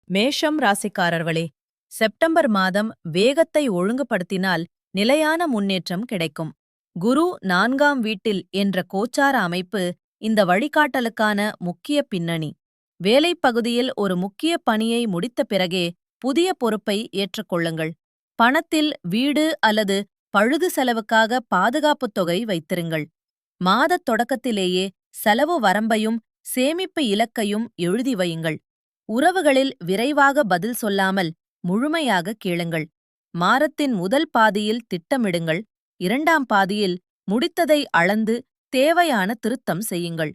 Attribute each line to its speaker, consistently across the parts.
Speaker 1: மேஷம் ராசிக்காரர்களே, செப்டம்பர் மாதம் வேகத்தை ஒழுங்குபடுத்தினால் நிலையான முன்னேற்றம் கிடைக்கும். குரு 4ஆம் வீட்டில் என்ற கோச்சார அமைப்பு இந்த வழிகாட்டலுக்கான முக்கிய பின்னணி. வேலைப் பகுதியில் ஒரு முக்கிய பணியை முடித்த பிறகே புதிய பொறுப்பை ஏற்றுக்கொள்ளுங்கள். பணத்தில் வீடு அல்லது பழுது செலவுக்காக பாதுகாப்புத் தொகை வைத்திருங்கள். மாதத் தொடக்கத்திலேயே செலவு வரம்பையும் சேமிப்பு இலக்கையும் எழுதி வையுங்கள். உறவுகளில் விரைவாக பதில் சொல்லாமல் முழுமையாக கேளுங்கள். மாதத்தின் முதல் பாதியில் திட்டமிடுங்கள். 2ஆம் பாதியில் முடித்ததை அளந்து தேவையான திருத்தம் செய்யுங்கள்.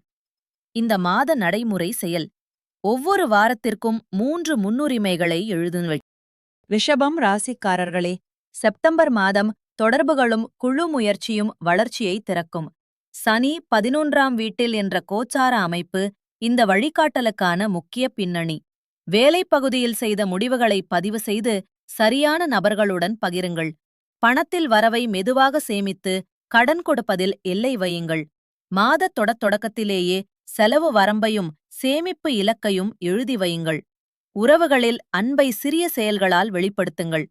Speaker 1: இந்த மாத நடைமுறை செயல். ஒவ்வொரு வாரத்திற்கும் 3 முன்னுரிமைகளை எழுதுங்கள். ரிஷபம் ராசிக்காரர்களே, செப்டம்பர் மாதம் தொடர்புகளும் குழு முயற்சியும் வளர்ச்சியை திறக்கும். சனி 11ஆம் வீட்டில் என்ற கோச்சார அமைப்பு இந்த வழிகாட்டலுக்கான முக்கிய பின்னணி. வேலைப் பகுதியில் செய்த முடிவுகளை பதிவு செய்து சரியான நபர்களுடன் பகிருங்கள். பணத்தில் வரவை மெதுவாக சேமித்து கடன் கொடுப்பதில் எல்லை வையுங்கள். மாதத் தொடக்கத்திலேயே செலவு வரம்பையும் சேமிப்பு இலக்கையும் எழுதி வையுங்கள். உறவுகளில் அன்பை சிறிய செயல்களால் வெளிப்படுத்துங்கள்.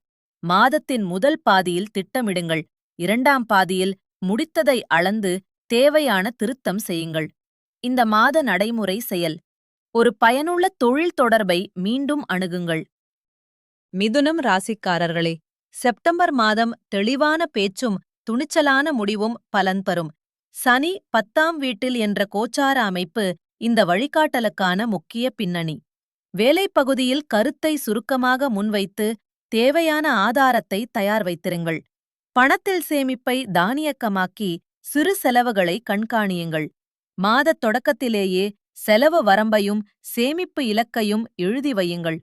Speaker 1: மாதத்தின் முதல் பாதியில் திட்டமிடுங்கள். 2ஆம் பாதியில் முடித்ததை அளந்து தேவையான திருத்தம் செய்யுங்கள். இந்த மாத நடைமுறை செயல். ஒரு பயனுள்ள தொழில் தொடர்பை மீண்டும் அணுகுங்கள். மிதுனம் ராசிக்காரர்களே, செப்டம்பர் மாதம் தெளிவான பேச்சும் துணிச்சலான முடிவும் பலன் தரும். சனி 10ஆம் வீட்டில் என்ற கோச்சார அமைப்பு இந்த வழிகாட்டலுக்கான முக்கிய பின்னணி. வேலைப் பகுதியில் கருத்தை சுருக்கமாக முன்வைத்து தேவையான ஆதாரத்தை தயார் வைத்திருங்கள். பணத்தில் சேமிப்பை தானியக்கமாக்கி சிறு செலவுகளை கண்காணியுங்கள். மாதத் தொடக்கத்திலேயே செலவு வரம்பையும் சேமிப்பு இலக்கையும் எழுதி வையுங்கள்.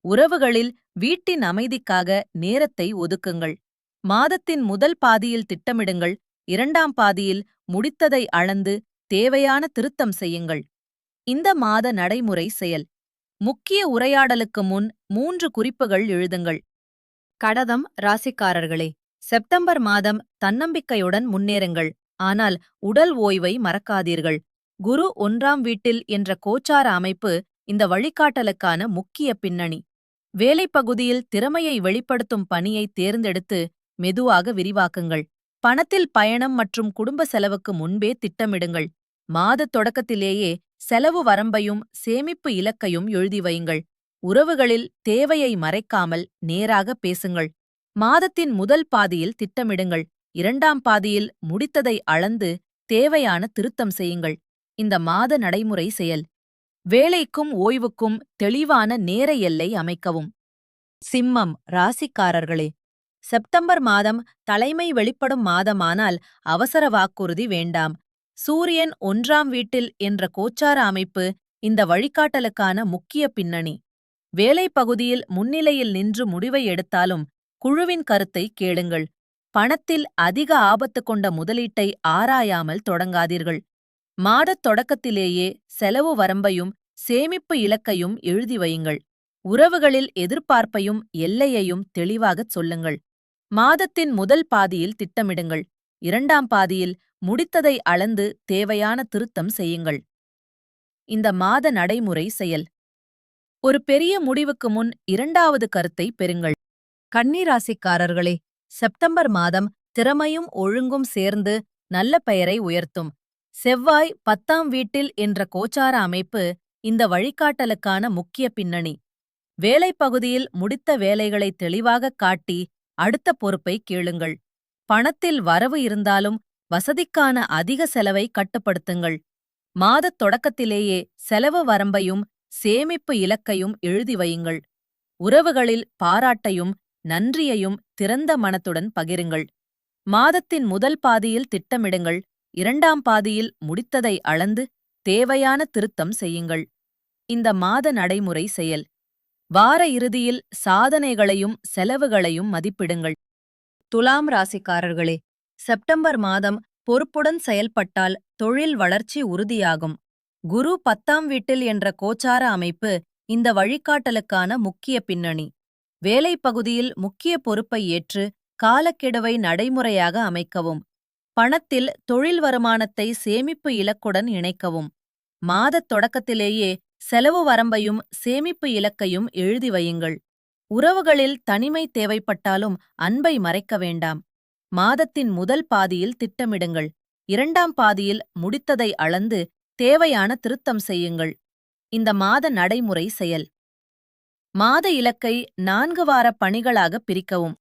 Speaker 1: உறவுகளில் வீட்டின் அமைதிக்காக நேரத்தை ஒதுக்குங்கள். மாதத்தின் முதல் பாதியில் திட்டமிடுங்கள். 2ஆம் பாதியில் முடித்ததை அளந்து தேவையான திருத்தம் செய்யுங்கள். இந்த மாத நடைமுறை செயல். முக்கிய உரையாடலுக்கு முன் 3 குறிப்புகள் எழுதுங்கள். கடகம் ராசிக்காரர்களே, செப்டம்பர் மாதம் தன்னம்பிக்கையுடன் முன்னேறுங்கள். ஆனால் உடல் ஓய்வை மறக்காதீர்கள். குரு 1ஆம் வீட்டில் என்ற கோச்சார அமைப்பு இந்த வழிகாட்டலுக்கான முக்கிய பின்னணி. வேலைப் பகுதியில் திறமையை வெளிப்படுத்தும் பணியை தேர்ந்தெடுத்து மெதுவாக விரிவாக்குங்கள். பணத்தில் பயணம் மற்றும் குடும்ப செலவுக்கு முன்பே திட்டமிடுங்கள். மாதத் தொடக்கத்திலேயே செலவு வரம்பையும் சேமிப்பு இலக்கையும் எழுதி வையுங்கள். உறவுகளில் தேவையை மறைக்காமல் நேராக பேசுங்கள். மாதத்தின் முதல் பாதியில் திட்டமிடுங்கள். 2ஆம் பாதியில் முடித்ததை அளந்து தேவையான திருத்தம் செய்யுங்கள். இந்த மாத நடைமுறை செயல். வேலைக்கும் ஓய்வுக்கும் தெளிவான நேர எல்லை அமைக்கவும். சிம்மம் ராசிக்காரர்களே, செப்டம்பர் மாதம் தலைமை வெளிப்படும் மாதமானால் அவசர வாக்குறுதி வேண்டாம். சூரியன் 1ஆம் வீட்டில் என்ற கோச்சார அமைப்பு இந்த வழிகாட்டலுக்கான முக்கிய பின்னணி. வேலைப் பகுதியில் முன்னிலையில் நின்று முடிவை எடுத்தாலும் குழுவின் கருத்தை கேளுங்கள். பணத்தில் அதிக ஆபத்து கொண்ட முதலீட்டை ஆராயாமல் தொடங்காதீர்கள். மாதத் தொடக்கத்திலேயே செலவு வரம்பையும் சேமிப்பு இலக்கையும் எழுதி வையுங்கள். உறவுகளில் எதிர்பார்ப்பையும் எல்லையையும் தெளிவாகச் சொல்லுங்கள். மாதத்தின் முதல் பாதியில் திட்டமிடுங்கள். 2ஆம் பாதியில் முடித்ததை அளந்து தேவையான திருத்தம் செய்யுங்கள். இந்த மாத நடைமுறை செயல். ஒரு பெரிய முடிவுக்கு முன் 2வது கருத்தை பெறுங்கள். கன்னிராசிக்காரர்களே, செப்டம்பர் மாதம் திறமையும் ஒழுங்கும் சேர்ந்து நல்ல பெயரை உயர்த்தும். செவ்வாய் 10ஆம் வீட்டில் என்ற கோச்சார அமைப்பு இந்த வழிகாட்டலுக்கான முக்கிய பின்னணி. வேலைப் பகுதியில் முடித்த வேலைகளை தெளிவாகக் காட்டி அடுத்த பொறுப்பை கேளுங்கள். பணத்தில் வரவு இருந்தாலும் வசதிக்கான அதிக செலவை கட்டுப்படுத்துங்கள். மாதத் தொடக்கத்திலேயே செலவு வரம்பையும் சேமிப்பு இலக்கையும் எழுதி வையுங்கள். உறவுகளில் பாராட்டையும் நன்றியையும் திறந்த மனத்துடன் பகிருங்கள். மாதத்தின் முதல் பாதியில் திட்டமிடுங்கள். 2ஆம் பாதியில் முடித்ததை அளந்து தேவையான திருத்தம் செய்யுங்கள். இந்த மாத நடைமுறை செயல். வார இறுதியில் சாதனைகளையும் செலவுகளையும் மதிப்பிடுங்கள். துலாம் ராசிக்காரர்களே, செப்டம்பர் மாதம் பொறுப்புடன் செயல்பட்டால் தொழில் வளர்ச்சி உறுதியாகும். குரு 10ஆம் வீட்டில் என்ற கோச்சார அமைப்பு இந்த வழிகாட்டலுக்கான முக்கிய பின்னணி. வேலைப் பகுதியில் முக்கிய பொறுப்பை ஏற்று காலக்கெடுவை நடைமுறையாக அமைக்கவும். பணத்தில் தொழில் வருமானத்தை சேமிப்பு இலக்குடன் இணைக்கவும். மாதத் தொடக்கத்திலேயே செலவு வரம்பையும் சேமிப்பு இலக்கையும் எழுதி வையுங்கள். உறவுகளில் தனிமை தேவைப்பட்டாலும் அன்பை மறைக்க வேண்டாம். மாதத்தின் முதல் பாதியில் திட்டமிடுங்கள். இரண்டாம் பாதியில் முடித்ததை அளந்து தேவையான திருத்தம் செய்யுங்கள். இந்த மாத நடைமுறை செயல். மாத இலக்கை 4 வார பணிகளாக பிரிக்கவும்.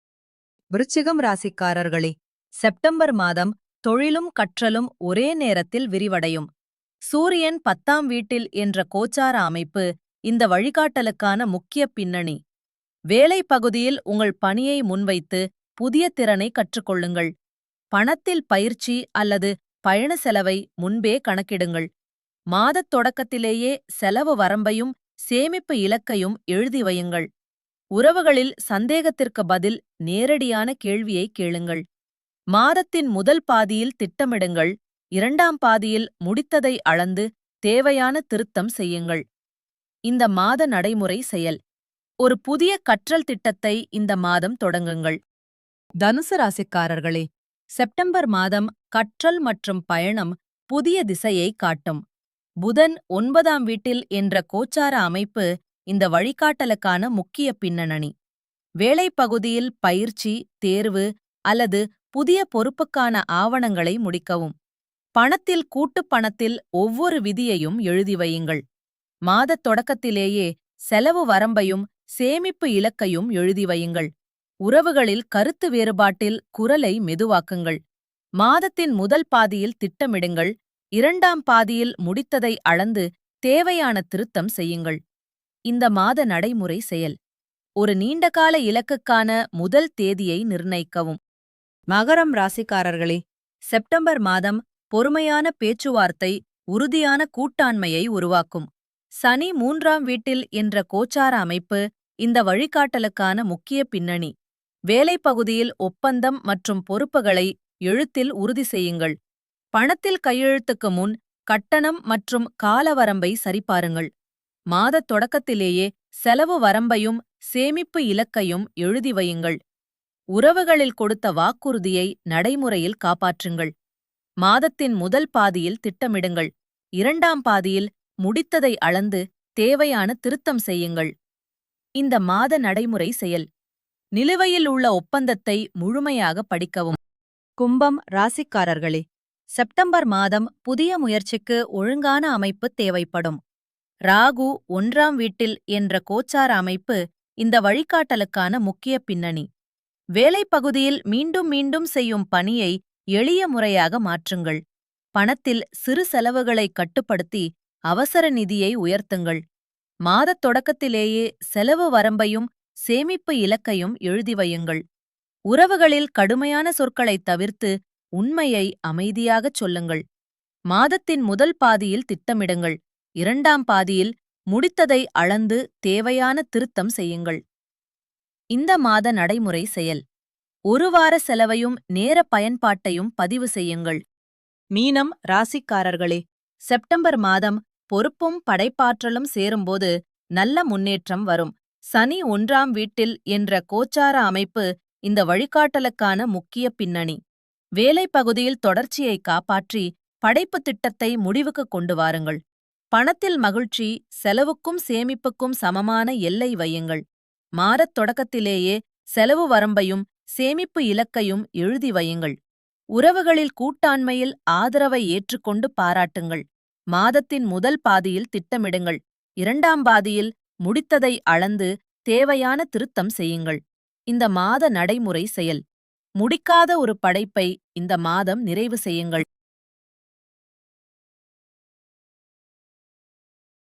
Speaker 1: விருச்சிகம் ராசிக்காரர்களே, செப்டம்பர் மாதம் தொழிலும் கற்றலும் ஒரே நேரத்தில் விரிவடையும். சூரியன் 10ஆம் வீட்டில் என்ற கோச்சார அமைப்பு இந்த வழிகாட்டலுக்கான முக்கிய பின்னணி. வேலை பகுதியில் உங்கள் பணியை முன்வைத்து புதிய திறனை கற்றுக்கொள்ளுங்கள். பணத்தில் பயிற்சி அல்லது பயண செலவை முன்பே கணக்கிடுங்கள். மாதத் தொடக்கத்திலேயே செலவு வரம்பையும் சேமிப்பு இலக்கையும் எழுதி வையுங்கள். உறவுகளில் சந்தேகத்திற்கு பதில் நேரடியான கேள்வியை கேளுங்கள். மாதத்தின் முதல் பாதியில் திட்டமிடுங்கள். இரண்டாம் பாதியில் முடித்ததை அளந்து தேவையான திருத்தம் செய்யுங்கள். இந்த மாத நடைமுறை செயல். ஒரு புதிய கற்றல் திட்டத்தை இந்த மாதம் தொடங்குங்கள். தனுசு ராசிக்காரர்களே, செப்டம்பர் மாதம் கற்றல் மற்றும் பயணம் புதிய திசையை காட்டும். புதன் 9ஆம் வீட்டில் என்ற கோச்சார அமைப்பு இந்த வழிகாட்டலுக்கான முக்கிய பின்னணி. வேலை பகுதியில் பயிற்சி, தேர்வு அல்லது புதிய பொறுப்புக்கான ஆவணங்களை முடிக்கவும். பணத்தில் கூட்டுப் பணத்தில் ஒவ்வொரு விதியையும் எழுதி வையுங்கள். மாதத் தொடக்கத்திலேயே செலவு வரம்பையும் சேமிப்பு இலக்கையும் எழுதி வையுங்கள். உறவுகளில் கருத்து வேறுபாட்டில் குரலை மெதுவாக்குங்கள். மாதத்தின் முதல் பாதியில் திட்டமிடுங்கள். இரண்டாம் பாதியில் முடித்ததை அளந்து தேவையான திருத்தம் செய்யுங்கள். இந்த மாத நடைமுறை செயல். ஒரு நீண்டகால இலக்குக்கான முதல் தேதியை நிர்ணயிக்கவும். மகரம் ராசிக்காரர்களே, செப்டம்பர் மாதம் பொறுமையான பேச்சுவார்த்தை உறுதியான கூட்டாண்மையை உருவாக்கும். சனி 3ஆம் வீட்டில் என்ற கோச்சார அமைப்பு இந்த வழிகாட்டலுக்கான முக்கிய பின்னணி. வேலைப் பகுதியில் ஒப்பந்தம் மற்றும் பொறுப்புகளை எழுத்தில் உறுதி செய்யுங்கள். பணத்தில் கையெழுத்துக்கு முன் கட்டணம் மற்றும் காலவரம்பை சரிபாருங்கள். மாதத் தொடக்கத்திலேயே செலவு வரம்பையும் சேமிப்பு இலக்கையும் எழுதி வையுங்கள். உறவுகளில் கொடுத்த வாக்குறுதியை நடைமுறையில் காப்பாற்றுங்கள். மாதத்தின் முதல் பாதியில் திட்டமிடுங்கள். இரண்டாம் பாதியில் முடித்ததை அளந்து தேவையான திருத்தம் செய்யுங்கள். இந்த மாத நடைமுறை செயல். நிலுவையில் உள்ள ஒப்பந்தத்தை முழுமையாக படிக்கவும். கும்பம் ராசிக்காரர்களே, செப்டம்பர் மாதம் புதிய முயற்சிக்கு ஒழுங்கான அமைப்பு தேவைப்படும். ராகு 1ஆம் வீட்டில் என்ற கோச்சார அமைப்பு இந்த வழிகாட்டலுக்கான முக்கிய பின்னணி. வேலைப் பகுதியில் மீண்டும் மீண்டும் செய்யும் பணியை எளிய முறையாக மாற்றுங்கள். பணத்தில் சிறு செலவுகளை கட்டுப்படுத்தி அவசர நிதியை உயர்த்துங்கள். மாதத் தொடக்கத்திலேயே செலவு வரம்பையும் சேமிப்பு இலக்கையும் எழுதி வையுங்கள். உறவுகளில் கடுமையான சொற்களைத் தவிர்த்து உண்மையை அமைதியாகச் சொல்லுங்கள். மாதத்தின் முதல் பாதியில் திட்டமிடுங்கள். இரண்டாம் பாதியில் முடித்ததை அளந்து தேவையான திருத்தம் செய்யுங்கள். இந்த மாத நடைமுறை செயல். ஒரு வார செலவையும் நேர பயன்பாட்டையும் பதிவு செய்யுங்கள். மீனம் ராசிக்காரர்களே, செப்டம்பர் மாதம் பொறுப்பும் படைப்பாற்றலும் சேரும்போது நல்ல முன்னேற்றம் வரும். சனி 1ஆம் வீட்டில் என்ற கோச்சார அமைப்பு இந்த வழிகாட்டலுக்கான முக்கிய பின்னணி. வேலைப் பகுதியில் தொடர்ச்சியை காப்பாற்றி படைப்புத் திட்டத்தை முடிவுக்கு கொண்டு வாருங்கள். பணத்தில் மகிழ்ச்சி, செலவுக்கும் சேமிப்புக்கும் சமமான எல்லை வையுங்கள். மாதத் தொடக்கத்திலேயே செலவு வரம்பையும் சேமிப்பு இலக்கையும் எழுதி வையுங்கள். உறவுகளில் கூட்டாண்மையில் ஆதரவை ஏற்றுக்கொண்டு பாராட்டுங்கள். மாதத்தின் முதல் பாதியில் திட்டமிடுங்கள். இரண்டாம் பாதியில் முடித்ததை அளந்து தேவையான திருத்தம் செய்யுங்கள். இந்த மாத நடைமுறை செயல். முடிக்காத ஒரு படைப்பை இந்த மாதம் நிறைவு செய்யுங்கள்.